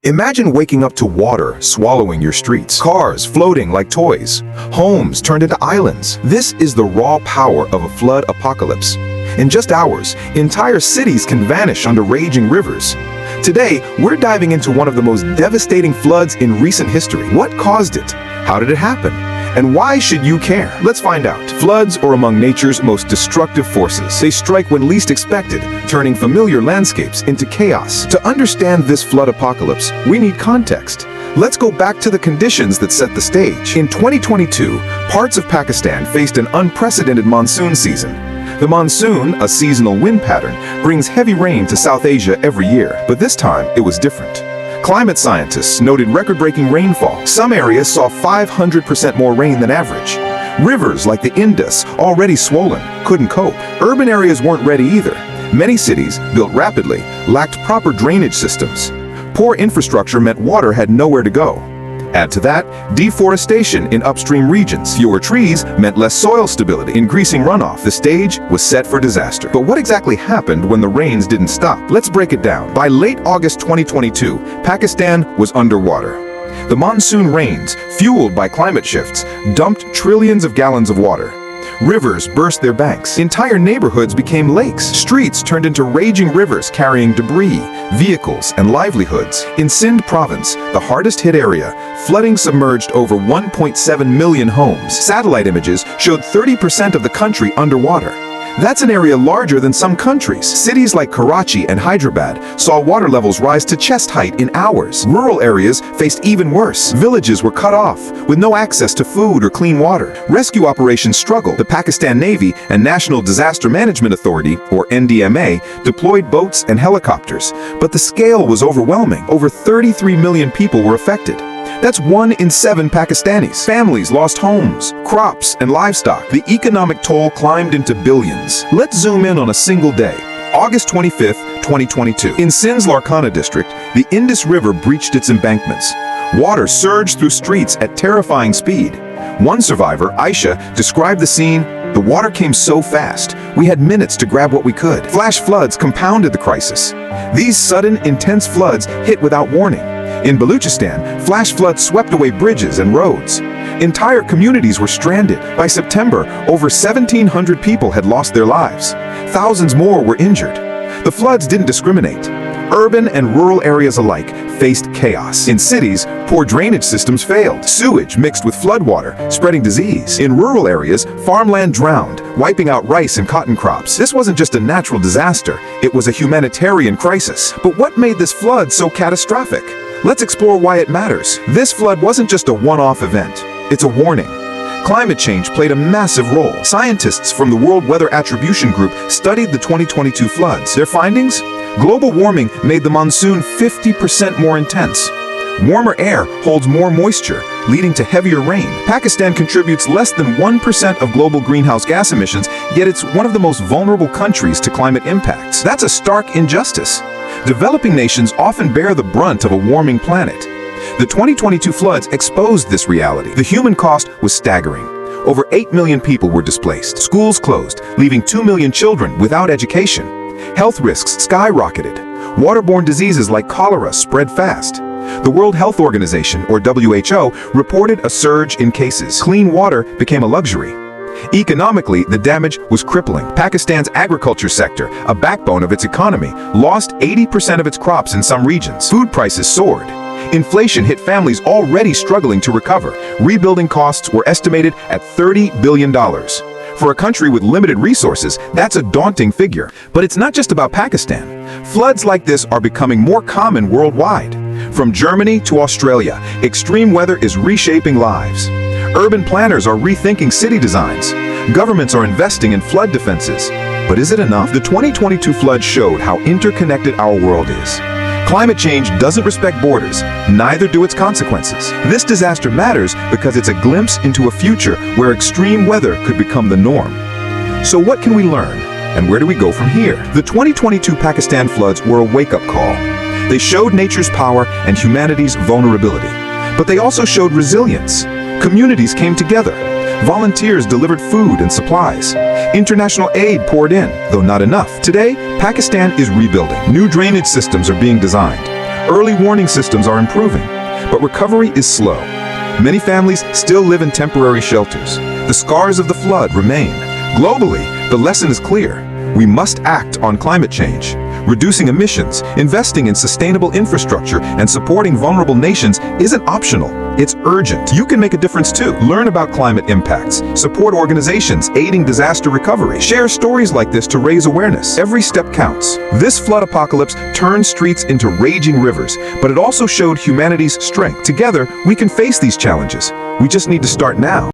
Imagine waking up to water swallowing your streets, cars floating like toys, homes turned into islands. This is the raw power of a flood apocalypse. In just hours, entire cities can vanish under raging rivers. Today, we're diving into one of the most devastating floods in recent history. What caused it? How did it happen? And why should you care? Let's find out. Floods are among nature's most destructive forces. They strike when least expected, turning familiar landscapes into chaos. To understand this flood apocalypse, we need context. Let's go back to the conditions that set the stage. In 2022, parts of Pakistan faced an unprecedented monsoon season. The monsoon, a seasonal wind pattern, brings heavy rain to South Asia every year, but this time it was different. Climate scientists noted record-breaking rainfall. Some areas saw 500% more rain than average. Rivers like the Indus, already swollen, couldn't cope. Urban areas weren't ready either. Many cities, built rapidly, lacked proper drainage systems. Poor infrastructure meant water had nowhere to go. Add to that, deforestation in upstream regions. Fewer trees meant less soil stability, increasing runoff. The stage was set for disaster. But what exactly happened when the rains didn't stop? Let's break it down. By late August 2022, Pakistan was underwater. The monsoon rains, fueled by climate shifts, dumped trillions of gallons of water. Rivers burst their banks. Entire neighborhoods became lakes. Streets turned into raging rivers carrying debris, vehicles, and livelihoods. In Sindh province, the hardest-hit area, flooding submerged over 1.7 million homes. Satellite images showed 30% of the country underwater. That's an area larger than some countries. Cities like Karachi and Hyderabad saw water levels rise to chest height in hours. Rural areas faced even worse. Villages were cut off, with no access to food or clean water. Rescue operations struggled. The Pakistan Navy and National Disaster Management Authority, or NDMA, deployed boats and helicopters, but the scale was overwhelming. Over 33 million people were affected. That's 1 in 7 Pakistanis. Families lost homes, crops, and livestock. The economic toll climbed into billions. Let's zoom in on a single day. August 25th, 2022. In Sindh's Larkana district, the Indus River breached its embankments. Water surged through streets at terrifying speed. One survivor, Aisha, described the scene. The water came so fast, we had minutes to grab what we could. Flash floods compounded the crisis. These sudden, intense floods hit without warning. In Baluchistan, flash floods swept away bridges and roads. Entire communities were stranded. By September, over 1,700 people had lost their lives. Thousands more were injured. The floods didn't discriminate. Urban and rural areas alike faced chaos. In cities, poor drainage systems failed. Sewage mixed with floodwater, spreading disease. In rural areas, farmland drowned, wiping out rice and cotton crops. This wasn't just a natural disaster, it was a humanitarian crisis. But what made this flood so catastrophic? Let's explore why it matters. This flood wasn't just a one-off event. It's a warning. Climate change played a massive role. Scientists from the World Weather Attribution Group studied the 2022 floods. Their findings? Global warming made the monsoon 50% more intense. Warmer air holds more moisture, leading to heavier rain. Pakistan contributes less than 1% of global greenhouse gas emissions, yet it's one of the most vulnerable countries to climate impacts. That's a stark injustice. Developing nations often bear the brunt of a warming planet. The 2022 floods exposed this reality. The human cost was staggering. Over 8 million people were displaced. Schools closed, leaving 2 million children without education. Health risks skyrocketed. Waterborne diseases like cholera spread fast. The World Health Organization, or WHO, reported a surge in cases. Clean water became a luxury. Economically, the damage was crippling. Pakistan's agriculture sector, a backbone of its economy, lost 80% of its crops in some regions. Food prices soared. Inflation hit families already struggling to recover. Rebuilding costs were estimated at $30 billion. For a country with limited resources, that's a daunting figure. But it's not just about Pakistan. Floods like this are becoming more common worldwide. From Germany to Australia, extreme weather is reshaping lives. Urban planners are rethinking city designs. Governments are investing in flood defenses. But is it enough? The 2022 flood showed how interconnected our world is. Climate change doesn't respect borders, neither do its consequences. This disaster matters because it's a glimpse into a future where extreme weather could become the norm. So what can we learn? And where do we go from here? The 2022 Pakistan floods were a wake-up call. They showed nature's power and humanity's vulnerability. But they also showed resilience. Communities came together. Volunteers delivered food and supplies. International aid poured in, though not enough. Today, Pakistan is rebuilding. New drainage systems are being designed. Early warning systems are improving, but recovery is slow. Many families still live in temporary shelters. The scars of the flood remain. Globally, the lesson is clear. We must act on climate change. Reducing emissions, investing in sustainable infrastructure, and supporting vulnerable nations isn't optional. It's urgent. You can make a difference too. Learn about climate impacts. Support organizations aiding disaster recovery. Share stories like this to raise awareness. Every step counts. This flood apocalypse turned streets into raging rivers, but it also showed humanity's strength. Together, we can face these challenges. We just need to start now.